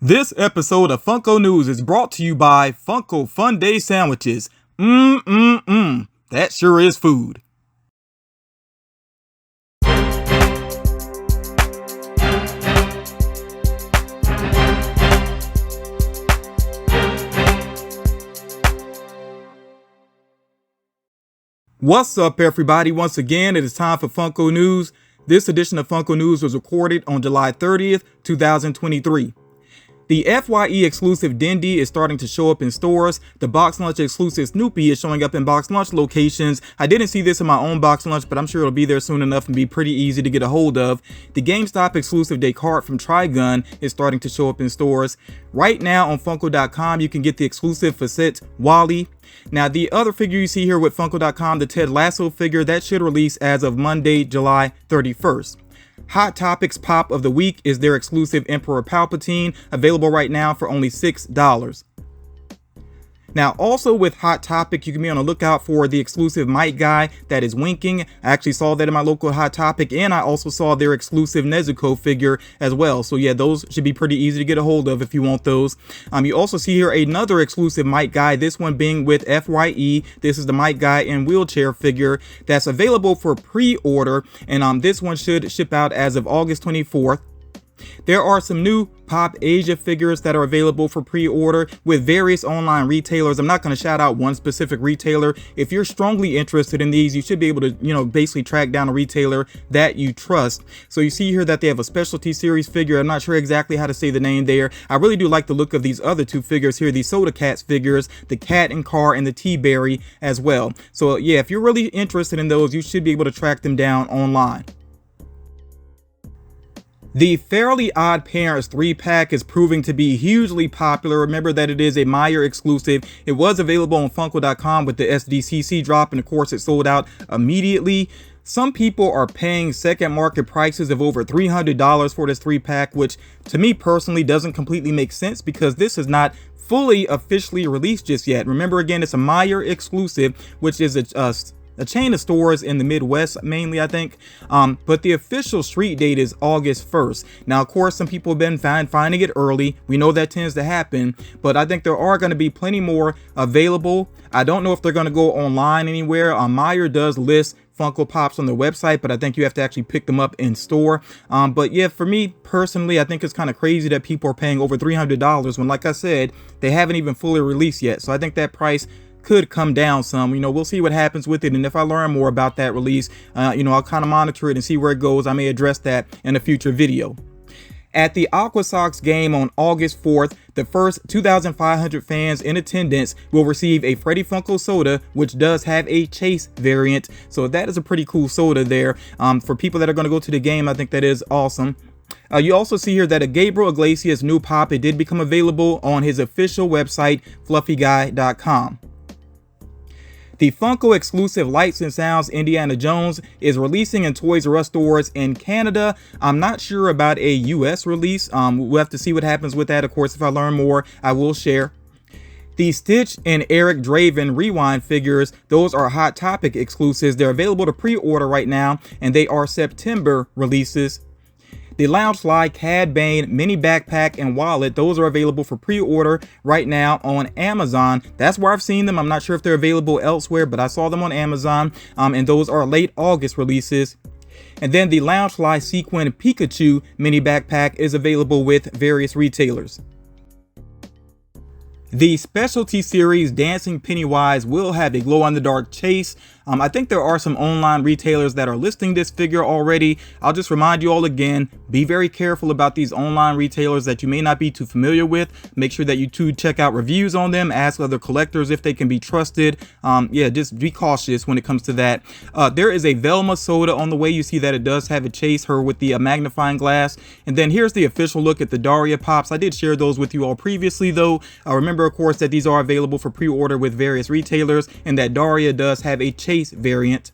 This episode of Funko News is brought to you by Funko Fun Day Sandwiches. That sure is food. What's up, everybody? Once again, it is time for Funko News. This edition of Funko News was recorded on July 30th, 2023. The FYE exclusive Dindy is starting to show up in stores. The Box Lunch exclusive Snoopy is showing up in Box Lunch locations. I didn't see this in my own Box Lunch, but I'm sure it'll be there soon enough and be pretty easy to get a hold of. The GameStop exclusive Descartes from Trigun is starting to show up in stores. Right now on Funko.com, you can get the exclusive Facette Wally. Now, the other figure you see here with Funko.com, the Ted Lasso figure, that should release as of Monday, July 31st. Hot Topics Pop of the Week is their exclusive Emperor Palpatine, available right now for only $6. Now, also with Hot Topic, you can be on the lookout for the exclusive Might Guy that is winking. I actually saw that in my local Hot Topic, and I also saw their exclusive Nezuko figure as well. So yeah, those should be pretty easy to get a hold of if you want those. You also see here another exclusive Might Guy, this one being with FYE. This is the Might Guy in wheelchair figure that's available for pre-order, and this one should ship out as of August 24th. There are some new Pop Asia figures that are available for pre-order with various online retailers. I'm not going to shout out one specific retailer. If you're strongly interested in these, you should be able to, basically track down a retailer that you trust. So you see here that they have a specialty series figure. I'm not sure exactly how to say the name there. I really do like the look of these other two figures here, these Soda Cats figures, the Cat and Car and the Tea-Berry as well. So yeah, if you're really interested in those, you should be able to track them down online. The Fairly Odd Parents 3-pack is proving to be hugely popular. Remember that it is a Meyer exclusive. It was available on Funko.com with the SDCC drop, and of course it sold out immediately. Some people are paying second market prices of over $300 for this 3-pack, which to me personally doesn't completely make sense because this is not fully officially released just yet. Remember, again, it's a Meyer exclusive, which is a chain of stores in the Midwest mainly, I think, but the official street date is August 1st. Now, of course, some people have been finding it early. We know that tends to happen, but I think there are going to be plenty more available. I don't know if they're going to go online anywhere. Meyer does list Funko Pops on their website, but I think you have to actually pick them up in store. But yeah, for me personally, I think it's kind of crazy that people are paying over $300 when, like I said, they haven't even fully released yet. So I think that price could come down some. We'll see what happens with it, and if I learn more about that release, I'll kind of monitor it and see where it goes. I may address that in a future video. At the Aqua Sox game on August 4th, the first 2,500 fans in attendance will receive a Freddy Funko soda, which does have a Chase variant. So that is a pretty cool soda there. For people that are going to go to the game, I think that is awesome. You also see here that a Gabriel Iglesias new pop, it did become available on his official website, fluffyguy.com. The Funko exclusive Lights and Sounds Indiana Jones is releasing in Toys R Us stores in Canada. I'm not sure about a US release. We'll have to see what happens with that. Of course, if I learn more, I will share. The Stitch and Eric Draven Rewind figures, those are Hot Topic exclusives. They're available to pre-order right now, and they are September releases. The Loungefly Cad Bane mini backpack and wallet, those are available for pre-order right now on Amazon. That's where I've seen them. I'm not sure if they're available elsewhere, but I saw them on Amazon, and those are late August releases. And then the Loungefly Sequin Pikachu mini backpack is available with various retailers. The specialty series Dancing Pennywise will have a glow-in-the-dark chase. I think there are some online retailers that are listing this figure already. I'll just remind you all again, be very careful about these online retailers that you may not be too familiar with. Make sure that you check out reviews on them, ask other collectors if they can be trusted. Yeah, just be cautious when it comes to that. There is a Velma soda on the way. You see that it does have a chase, her with the magnifying glass. And then here's the official look at the Daria Pops. I did share those with you all previously though. Remember, of course, that these are available for pre-order with various retailers, and that Daria does have a chase variant.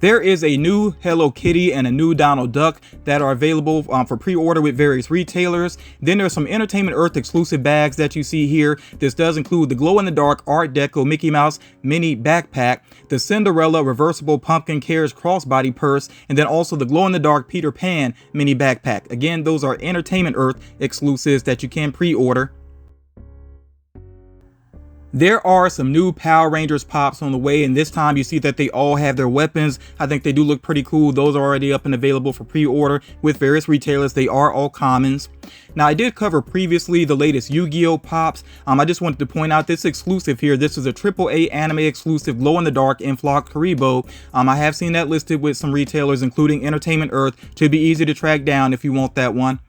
There is a new Hello Kitty and a new Donald Duck that are available for pre-order with various retailers. Then there's some Entertainment Earth exclusive bags that you see here. This does include the glow-in-the-dark Art Deco Mickey Mouse mini backpack, the Cinderella reversible pumpkin carriage crossbody purse, and then also the glow-in-the-dark Peter Pan mini backpack. Again, those are Entertainment Earth exclusives that you can pre-order. There are some new Power Rangers pops on the way, and this time you see that they all have their weapons. I think they do look pretty cool. Those are already up and available for pre-order with various retailers. They are all commons. Now, I did cover previously the latest Yu-Gi-Oh pops. I just wanted to point out this exclusive here. This is a AAA anime exclusive glow-in-the-dark Inflocked Karibo. I have seen that listed with some retailers, including Entertainment Earth. Should be easy to track down if you want that one.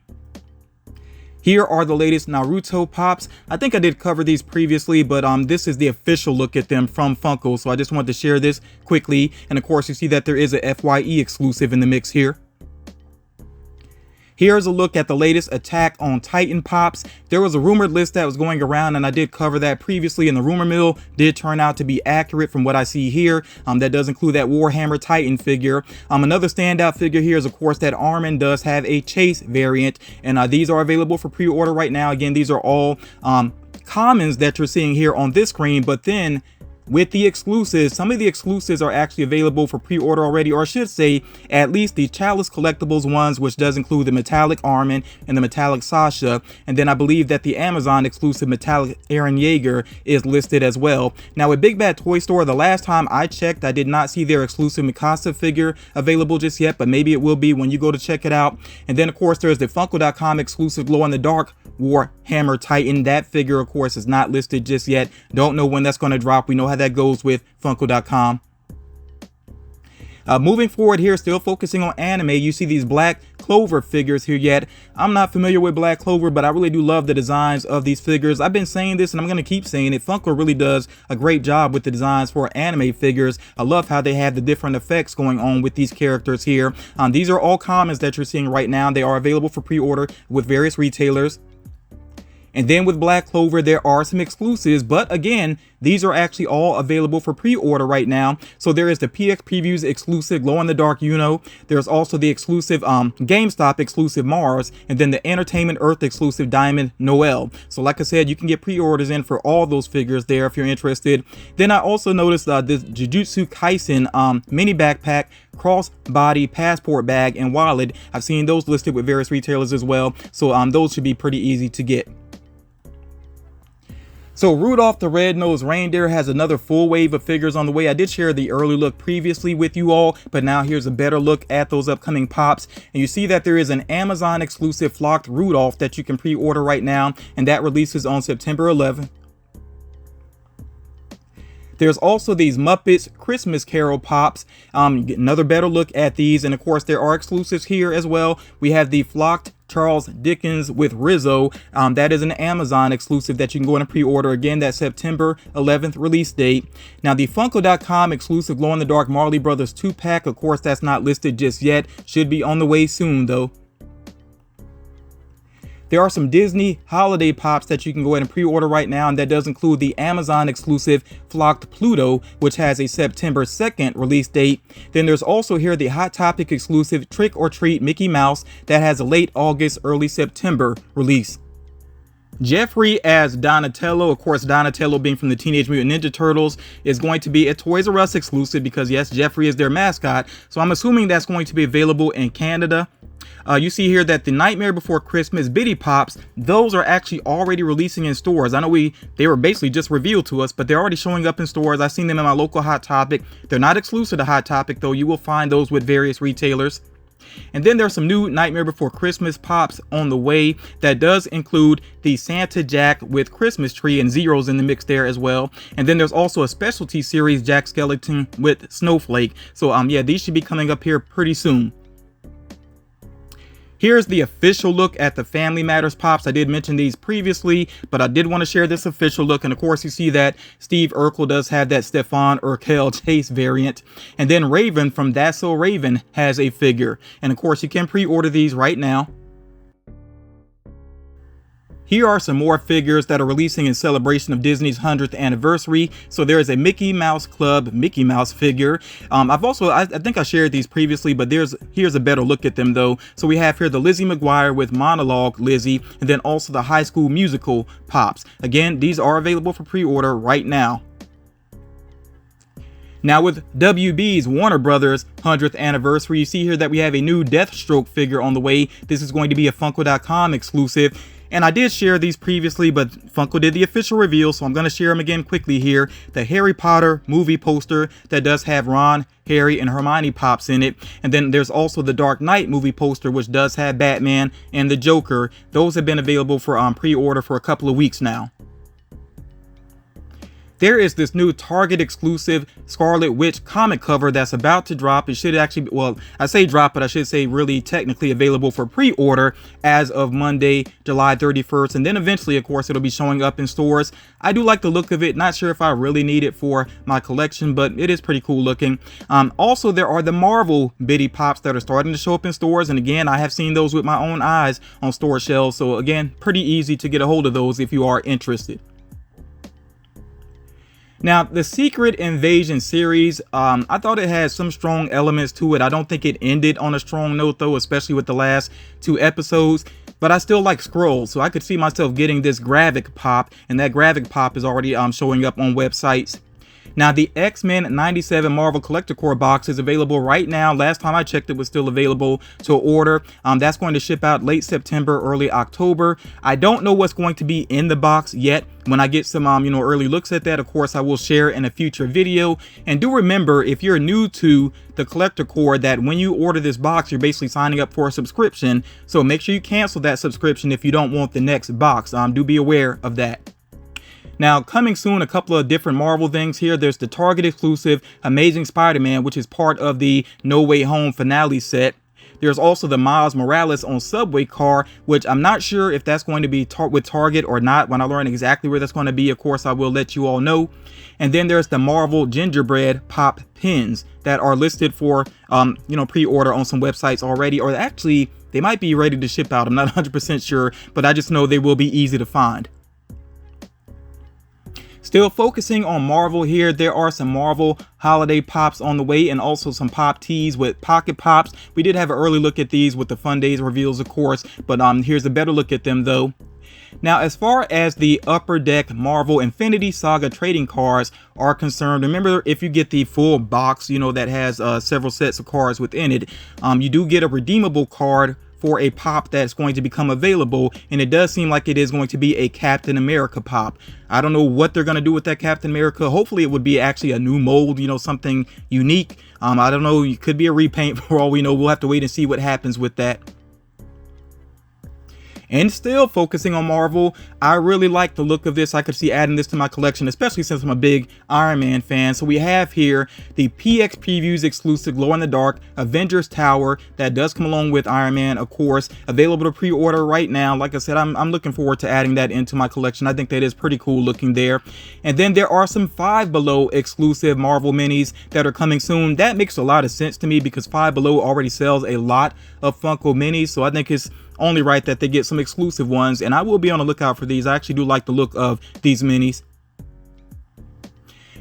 Here are the latest Naruto pops. I think I did cover these previously, but this is the official look at them from Funko. So I just wanted to share this quickly. And of course, you see that there is a FYE exclusive in the mix here. Here's a look at the latest Attack on Titan pops. There was a rumored list that was going around, and I did cover that previously, and the rumor mill did turn out to be accurate from what I see here. That does include that Warhammer Titan figure. Another standout figure here is, of course, that Armin does have a Chase variant, and these are available for pre-order right now. Again, these are all commons that you're seeing here on this screen, but then with the exclusives, some of the exclusives are actually available for pre-order already, or I should say at least the Chalice Collectibles ones, which does include the metallic Armin and the metallic Sasha, and then I believe that the Amazon exclusive metallic Eren Yeager is listed as well. Now with Big Bad Toy Store, the last time I checked, I did not see their exclusive Mikasa figure available just yet, but maybe it will be when you go to check it out. And then of course there's the Funko.com exclusive glow-in-the-dark Warhammer Titan. That figure of course is not listed just yet. Don't know when that's going to drop. We know how that goes with Funko.com. Moving forward here, still focusing on anime, you see these Black Clover figures here yet. I'm not familiar with Black Clover, but I really do love the designs of these figures. I've been saying this and I'm going to keep saying it. Funko really does a great job with the designs for anime figures. I love how they have the different effects going on with these characters here. These are all commons that you're seeing right now. They are available for pre-order with various retailers. And then with Black Clover, there are some exclusives, but again, these are actually all available for pre-order right now. So there is the PX Previews exclusive glow-in-the-dark Uno. There's also the exclusive GameStop exclusive Mars, and then the Entertainment Earth exclusive Diamond Noel. So like I said, you can get pre-orders in for all those figures there if you're interested. Then I also noticed this Jujutsu Kaisen mini backpack, crossbody passport bag, and wallet. I've seen those listed with various retailers as well. So those should be pretty easy to get. So Rudolph the Red-Nosed Reindeer has another full wave of figures on the way. I did share the early look previously with you all, but now here's a better look at those upcoming pops. And you see that there is an Amazon exclusive flocked Rudolph that you can pre-order right now, and that releases on September 11th. There's also these Muppets Christmas Carol pops. Get another better look at these, and of course there are exclusives here as well. We have the flocked Charles Dickens with Rizzo. That is an Amazon exclusive that you can go in and pre-order. Again, that September 11th release date. Now the Funko.com exclusive glow-in-the-dark Marley Brothers 2-pack, of course that's not listed just yet. Should be on the way soon though. There are some Disney holiday pops that you can go ahead and pre-order right now, and that does include the Amazon exclusive Flocked Pluto, which has a September 2nd release date. Then there's also here the Hot Topic exclusive Trick or Treat Mickey Mouse that has a late August, early September release. Jeffrey as Donatello, of course Donatello being from the Teenage Mutant Ninja Turtles, is going to be a Toys R Us exclusive because yes, Jeffrey is their mascot. So I'm assuming that's going to be available in Canada. You see here that the Nightmare Before Christmas Bitty Pops, those are actually already releasing in stores. I know they were basically just revealed to us, but they're already showing up in stores. I've seen them in my local Hot Topic. They're not exclusive to Hot Topic though. You will find those with various retailers. And then there's some new Nightmare Before Christmas pops on the way. That does include the Santa Jack with Christmas tree and zeros in the mix there as well. And then there's also a specialty series Jack Skellington with Snowflake. So yeah, these should be coming up here pretty soon. Here's the official look at the Family Matters pops. I did mention these previously, but I did want to share this official look. And of course, you see that Steve Urkel does have that Stefan Urkel Chase variant. And then Raven from That's So Raven has a figure. And of course, you can pre-order these right now. Here are some more figures that are releasing in celebration of Disney's 100th anniversary. So there is a Mickey Mouse Club Mickey Mouse figure. I think I shared these previously, but here's a better look at them though. So we have here the Lizzie McGuire with Monologue Lizzie, and then also the High School Musical Pops. Again, these are available for pre-order right now. Now with WB's Warner Brothers 100th anniversary, you see here that we have a new Deathstroke figure on the way. This is going to be a Funko.com exclusive. And I did share these previously, but Funko did the official reveal, so I'm going to share them again quickly here. The Harry Potter movie poster that does have Ron, Harry, and Hermione Pops in it. And then there's also the Dark Knight movie poster, which does have Batman and the Joker. Those have been available for pre-order for a couple of weeks now. There is this new Target exclusive Scarlet Witch comic cover that's about to drop. It should actually, well, I say drop, but I should say really technically available for pre-order as of Monday, July 31st. And then eventually, of course, it'll be showing up in stores. I do like the look of it. Not sure if I really need it for my collection, but it is pretty cool looking. Also, there are the Marvel Bitty Pops that are starting to show up in stores. And again, I have seen those with my own eyes on store shelves. So again, pretty easy to get a hold of those if you are interested. Now, the Secret Invasion series, I thought it had some strong elements to it. I don't think it ended on a strong note, though, especially with the last 2 episodes. But I still like Skrulls, so I could see myself getting this Gravik Pop, and that Gravik Pop is already showing up on websites. Now, the X-Men 97 Marvel Collector Core box is available right now. Last time I checked, it was still available to order. That's going to ship out late September, early October. I don't know what's going to be in the box yet. When I get some, early looks at that, of course, I will share in a future video. And do remember, if you're new to the Collector Core, that when you order this box, you're basically signing up for a subscription. So make sure you cancel that subscription if you don't want the next box. Do be aware of that. Now, coming soon, a couple of different Marvel things here. There's the Target exclusive Amazing Spider-Man, which is part of the No Way Home finale set. There's also the Miles Morales on Subway car, which I'm not sure if that's going to be with Target or not. When I learn exactly where that's going to be, of course, I will let you all know. And then there's the Marvel Gingerbread Pop pins that are listed for, pre-order on some websites already, or actually they might be ready to ship out. I'm not 100% sure, but I just know they will be easy to find. Still focusing on Marvel here, there are some Marvel holiday pops on the way, and also some pop tees with pocket pops. We did have an early look at these with the Fun Days reveals, of course, but here's a better look at them though. Now, as far as the Upper Deck Marvel Infinity Saga trading cards are concerned, remember, if you get the full box, that has several sets of cards within it, you do get a redeemable card for a pop that's going to become available, and it does seem like it is going to be a Captain America pop. I don't know what they're going to do with that Captain America. Hopefully it would be actually a new mold, something unique. I don't know, it could be a repaint for all we know. We'll have to wait and see what happens with that. And still focusing on Marvel, I really like the look of this. I could see adding this to my collection, especially since I'm a big Iron Man fan. So we have here the PX Previews exclusive glow-in-the-dark Avengers Tower that does come along with Iron Man, of course, available to pre-order right now. Like I said, I'm looking forward to adding that into my collection. I think that is pretty cool looking there. And then there are some Five Below exclusive Marvel minis that are coming soon. That makes a lot of sense to me because Five Below already sells a lot of Funko minis, so I think it's only right that they get some exclusive ones, and I will be on the lookout for these. I actually do like the look of these minis.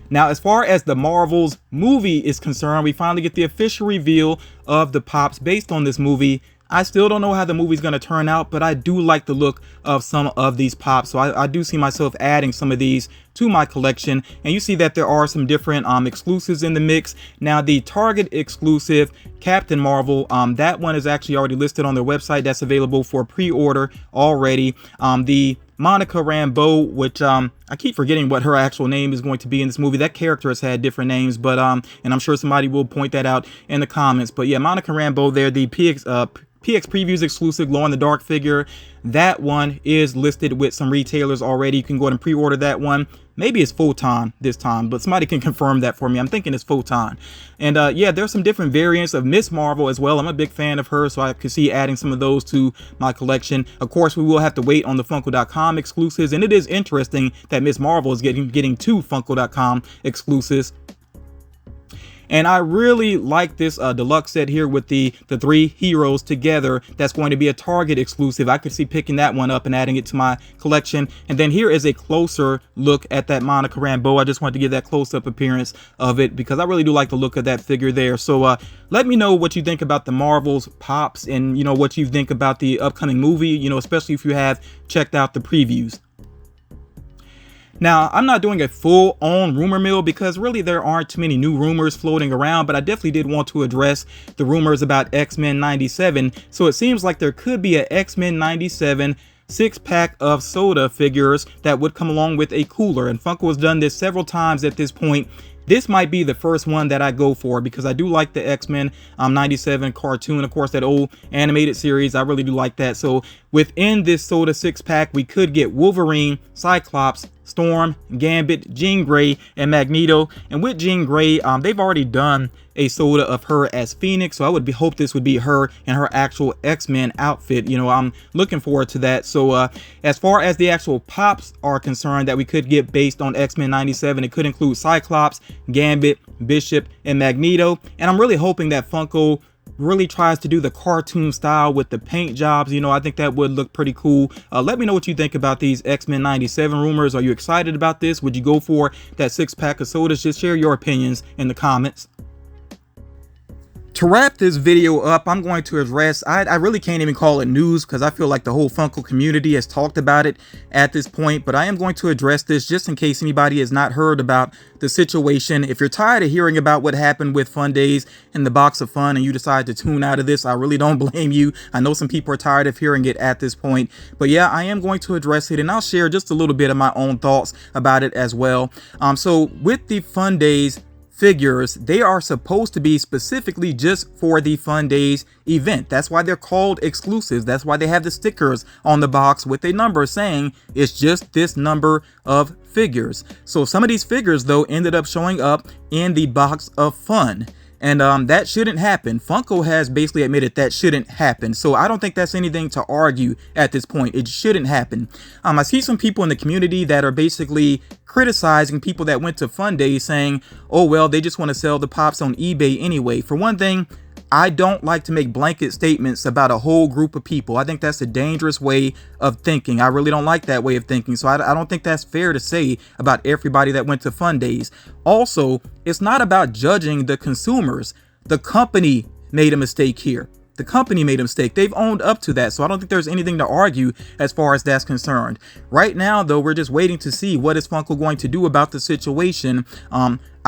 Now, as far as the Marvels movie is concerned, we finally get the official reveal of the pops based on this movie. I still don't know how the movie's going to turn out, but I do like the look of some of these pops. So I do see myself adding some of these to my collection. And you see that there are some different exclusives in the mix. Now, the Target exclusive Captain Marvel, that one is actually already listed on their website. That's available for pre-order already. The Monica Rambeau, which I keep forgetting what her actual name is going to be in this movie. That character has had different names, but and I'm sure somebody will point that out in the comments. But yeah, Monica Rambeau there, the PX Previews exclusive glow-in-the-dark figure. That one is listed with some retailers already. You can go ahead and pre-order that one. Maybe it's full-time this time, but somebody can confirm that for me. I'm thinking it's full-time. And yeah, there's some different variants of Miss Marvel as well. I'm a big fan of her, so I could see adding some of those to my collection. Of course, we will have to wait on the Funko.com exclusives, and it is interesting that Miss Marvel is getting 2 Funko.com exclusives. And I really like this deluxe set here with the three heroes together. That's going to be a Target exclusive. I could see picking that one up and adding it to my collection. And then here is a closer look at that Monica Rambeau. I just wanted to give that close-up appearance of it because I really do like the look of that figure there. So let me know what you think about the Marvel's Pops, and what you think about the upcoming movie, especially if you have checked out the previews. Now, I'm not doing a full-on rumor mill because really there aren't too many new rumors floating around, but I definitely did want to address the rumors about X-Men 97. So it seems like there could be a X-Men 97 6-pack of soda figures that would come along with a cooler, and Funko has done this several times at this point. This might be the first one that I go for because I do like the X-Men 97 cartoon, of course, that old animated series. I really do like that. So within this soda 6-pack, we could get Wolverine, Cyclops, Storm, Gambit, Jean Grey, and Magneto. And with Jean Grey, they've already done a soda of her as Phoenix, so I would hope this would be her in her actual X-Men outfit. I'm looking forward to that. So as far as the actual pops are concerned that we could get based on X-Men 97, it could include Cyclops, Gambit, Bishop, and Magneto. And I'm really hoping that Funko really tries to do the cartoon style with the paint jobs. I think that would look pretty cool. Let me know what you think about these X-Men 97 rumors. Are you excited about this? Would you go for that 6-pack of sodas? Just share your opinions in the comments. To wrap this video up, I'm going to address, I really can't even call it news because I feel like the whole Funko community has talked about it at this point, but I am going to address this just in case anybody has not heard about the situation. If you're tired of hearing about what happened with Fun Days and the Box of Fun and you decide to tune out of this, I really don't blame you. I know some people are tired of hearing it at this point, but yeah, I am going to address it and I'll share just a little bit of my own thoughts about it as well. So with the Fun Days figures, they are supposed to be specifically just for the Fun Days event. That's why they're called exclusives. That's why they have the stickers on the box with a number saying it's just this number of figures. So some of these figures though ended up showing up in the Box of Fun. And that shouldn't happen. Funko has basically admitted that shouldn't happen. So I don't think that's anything to argue at this point. It shouldn't happen. I see some people in the community that are basically criticizing people that went to Fun Days saying, oh, well, they just want to sell the pops on eBay anyway. For one thing, I don't like to make blanket statements about a whole group of people. I think that's a dangerous way of thinking. I really don't like that way of thinking. So I don't think that's fair to say about everybody that went to Fun Days. Also, it's not about judging the consumers. The company made a mistake here. The company made a mistake. They've owned up to that. So I don't think there's anything to argue as far as that's concerned. Right now, though, we're just waiting to see what is Funko going to do about the situation.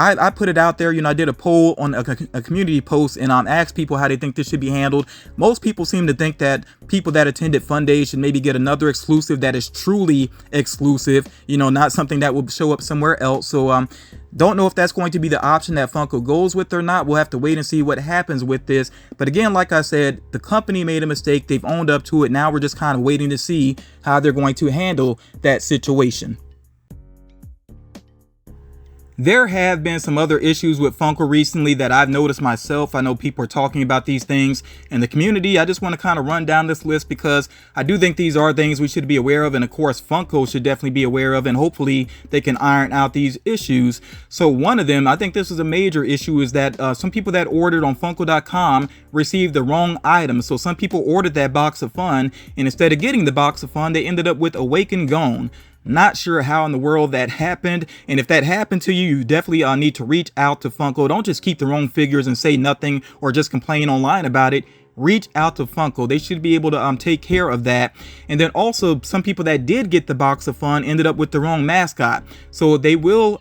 I put it out there, I did a poll on a community post and asked people how they think this should be handled. Most people seem to think that people that attended Fun Days should maybe get another exclusive that is truly exclusive, not something that will show up somewhere else. So don't know if that's going to be the option that Funko goes with or not. We'll have to wait and see what happens with this. But again, like I said, the company made a mistake. They've owned up to it. Now we're just kind of waiting to see how they're going to handle that situation. There have been some other issues with Funko recently that I've noticed myself. I know people are talking about these things in the community. I just want to kind of run down this list because I do think these are things we should be aware of. And of course, Funko should definitely be aware of, and hopefully they can iron out these issues. So one of them, I think this is a major issue, is that some people that ordered on Funko.com received the wrong item. So some people ordered that Box of Fun, and instead of getting the Box of Fun, they ended up with Awaken Gone. Not sure how in the world that happened, and if that happened to you, you definitely need to reach out to Funko. Don't just keep the wrong figures and say nothing or just complain online about it. Reach out to Funko. They should be able to take care of that. And then also, some people that did get the Box of Fun ended up with the wrong mascot. So they will,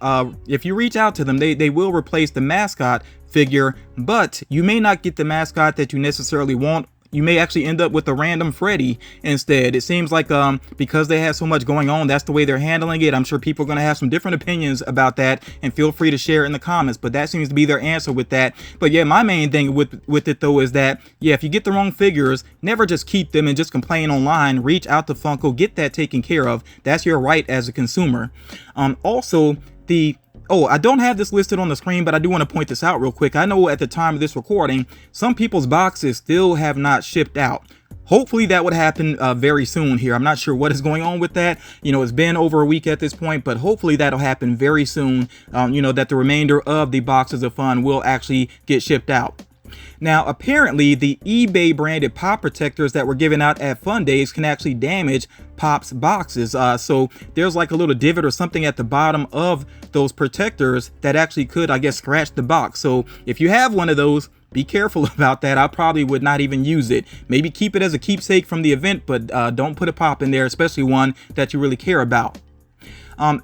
if you reach out to them, they will replace the mascot figure, but you may not get the mascot that you necessarily want. You may actually end up with a random Freddy instead. It seems like because they have so much going on, that's the way they're handling it. I'm sure people are going to have some different opinions about that, and feel free to share in the comments, but that seems to be their answer with that. But yeah, my main thing with it though is that, yeah, if you get the wrong figures, never just keep them and just complain online. Reach out to Funko, get that taken care of. That's your right as a consumer. Also, the Oh, I don't have this listed on the screen, but I do want to point this out real quick. I know at the time of this recording, some people's boxes still have not shipped out. Hopefully that would happen very soon here. I'm not sure what is going on with that. You know, it's been over a week at this point, but hopefully that'll happen very soon. You know, that the remainder of the boxes of fun will actually get shipped out. Now, apparently, the eBay branded pop protectors that were given out at Fun Days can actually damage Pop's boxes. So there's like a little divot or something at the bottom of those protectors that actually could, I guess, scratch the box. So if you have one of those, be careful about that. I probably would not even use it. Maybe keep it as a keepsake from the event, but don't put a pop in there, especially one that you really care about.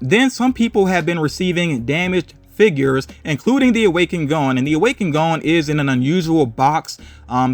Then some people have been receiving damaged figures, including the Awakened Gone, and the Awakened Gone is in an unusual box.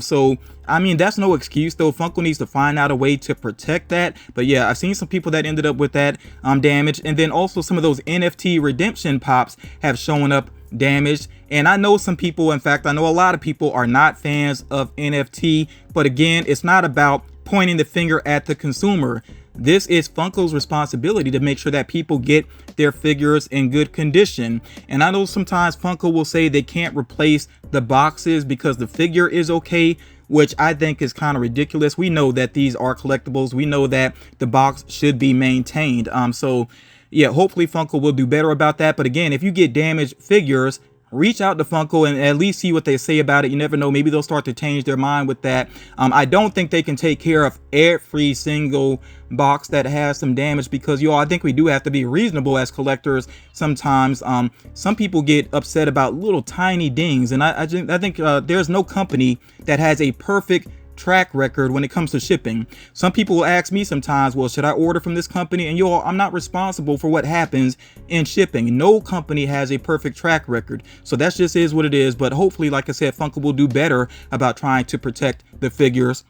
So I mean, that's no excuse though. Funko needs to find out a way to protect that. But yeah, I've seen some people that ended up with that damage, and then also some of those NFT redemption pops have shown up damaged. And I know some people, in fact I know a lot of people, are not fans of NFT, but again, it's not about pointing the finger at the consumer. This is Funko's responsibility to make sure that people get their figures in good condition. And I know sometimes Funko will say they can't replace the boxes because the figure is okay, which I think is kind of ridiculous. We know that these are collectibles. We know that the box should be maintained. So yeah, hopefully Funko will do better about that. But again, if you get damaged figures, reach out to Funko and at least see what they say about it. You never know, maybe they'll start to change their mind with that. I don't think they can take care of every single box that has some damage, because I think we do have to be reasonable as collectors sometimes. Some people get upset about little tiny dings, and I think there's no company that has a perfect track record when it comes to shipping. Some people will ask me sometimes, well, should I order from this company? And I'm not responsible for what happens in shipping. No company has a perfect track record, so that just is what it is. But hopefully, like I said, Funko will do better about trying to protect the figures.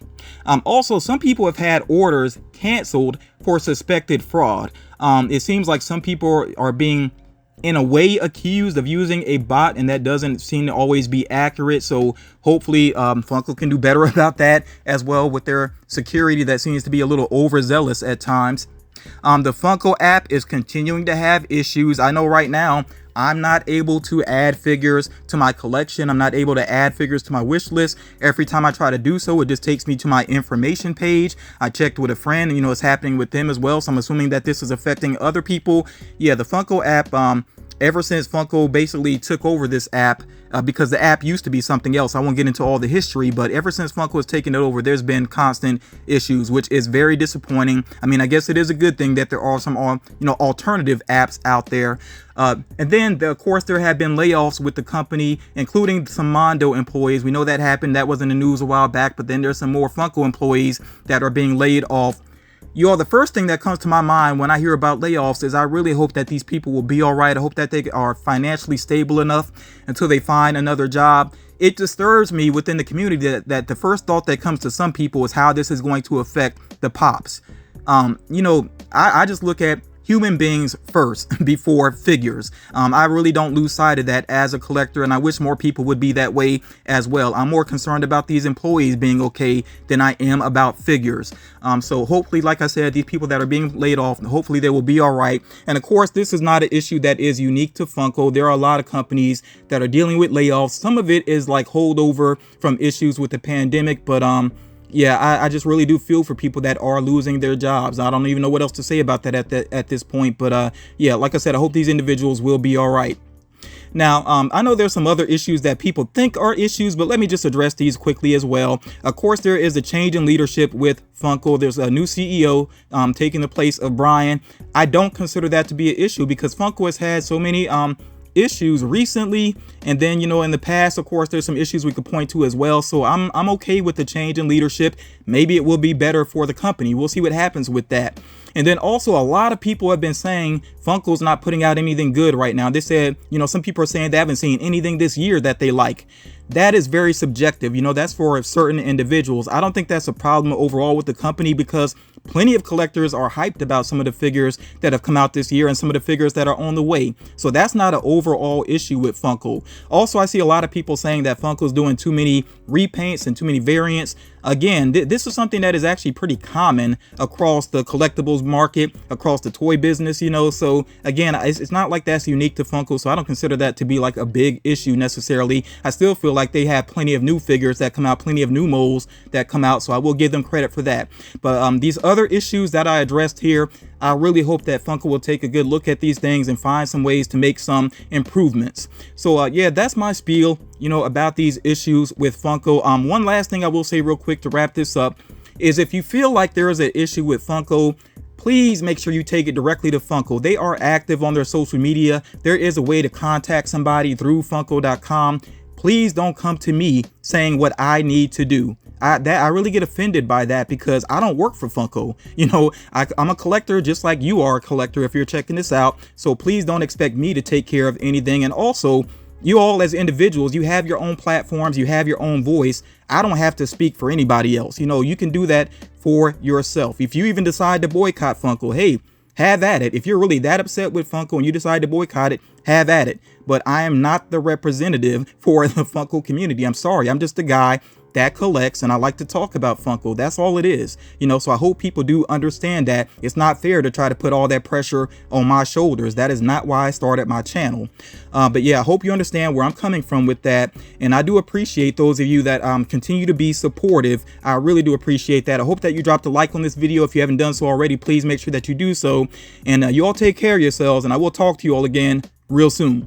Also, some people have had orders canceled for suspected fraud. It seems like some people are being, in a way, accused of using a bot, and that doesn't seem to always be accurate. So hopefully Funko can do better about that as well with their security that seems to be a little overzealous at times. The Funko app is continuing to have issues. I know right now I'm not able to add figures to my collection. I'm not able to add figures to my wish list. Every time I try to do so, it just takes me to my information page. I checked with a friend, and it's happening with them as well. So I'm assuming that this is affecting other people. Yeah, the Funko app, ever since Funko basically took over this app, because the app used to be something else. I won't get into all the history, but ever since Funko has taken it over, there's been constant issues, which is very disappointing. I mean, I guess it is a good thing that there are some alternative apps out there. And then, of course, there have been layoffs with the company, including some Mondo employees. We know that happened. That was in the news a while back, but then there's some more Funko employees that are being laid off. The first thing that comes to my mind when I hear about layoffs is I really hope that these people will be all right. I hope that they are financially stable enough until they find another job. It disturbs me within the community that the first thought that comes to some people is how this is going to affect the Pops. I just look at human beings first before figures. I really don't lose sight of that as a collector, and I wish more people would be that way as well. I'm more concerned about these employees being okay than I am about figures. So hopefully, like I said, these people that are being laid off, hopefully they will be all right. And of course, this is not an issue that is unique to Funko. There are a lot of companies that are dealing with layoffs. Some of it is like holdover from issues with the pandemic, but yeah, I just really do feel for people that are losing their jobs. I don't even know what else to say about that at this point. But yeah, like I said, I hope these individuals will be all right. Now, I know there's some other issues that people think are issues, but let me just address these quickly as well. Of course, there is a change in leadership with Funko. There's a new CEO taking the place of Brian. I don't consider that to be an issue because Funko has had so many issues recently, and then in the past, of course, there's some issues we could point to as well. So I'm okay with the change in leadership. Maybe it will be better for the company. We'll see what happens with that. And then also, a lot of people have been saying Funko's not putting out anything good right now. They said, some people are saying they haven't seen anything this year that they like. That is very subjective. That's for certain individuals. I don't think that's a problem overall with the company, because plenty of collectors are hyped about some of the figures that have come out this year and some of the figures that are on the way. So that's not an overall issue with Funko. Also, I see a lot of people saying that Funko's doing too many repaints and too many variants. again, this is something that is actually pretty common across the collectibles market, across the toy business, you know. So again, it's not like that's unique to Funko, so I don't consider that to be like a big issue necessarily. I still feel like they have plenty of new figures that come out, plenty of new molds that come out, so I will give them credit for that. But these other issues that I addressed here, I really hope that Funko will take a good look at these things and find some ways to make some improvements. So yeah, that's my spiel, you know, about these issues with Funko. One last thing I will say real quick to wrap this up is, if you feel like there is an issue with Funko, please make sure you take it directly to Funko. They are active on their social media. There is a way to contact somebody through Funko.com. Please don't come to me saying what I need to do. I really get offended by that, because I don't work for Funko. You know, I'm a collector just like you are a collector if you're checking this out. So please don't expect me to take care of anything. And also, you all as individuals, you have your own platforms, you have your own voice. I don't have to speak for anybody else. You know, you can do that for yourself. If you even decide to boycott Funko, hey, have at it. If you're really that upset with Funko and you decide to boycott it, have at it. But I am not the representative for the Funko community. I'm sorry. I'm just a guy that collects, and I like to talk about Funko. That's all it is, you know. So I hope people do understand that it's not fair to try to put all that pressure on my shoulders. That is not why I started my channel. But yeah, I hope you understand where I'm coming from with that, and I do appreciate those of you that continue to be supportive. I really do appreciate that. I hope that you dropped a like on this video. If you haven't done so already, please make sure that you do so, and you all take care of yourselves, and I will talk to you all again real soon.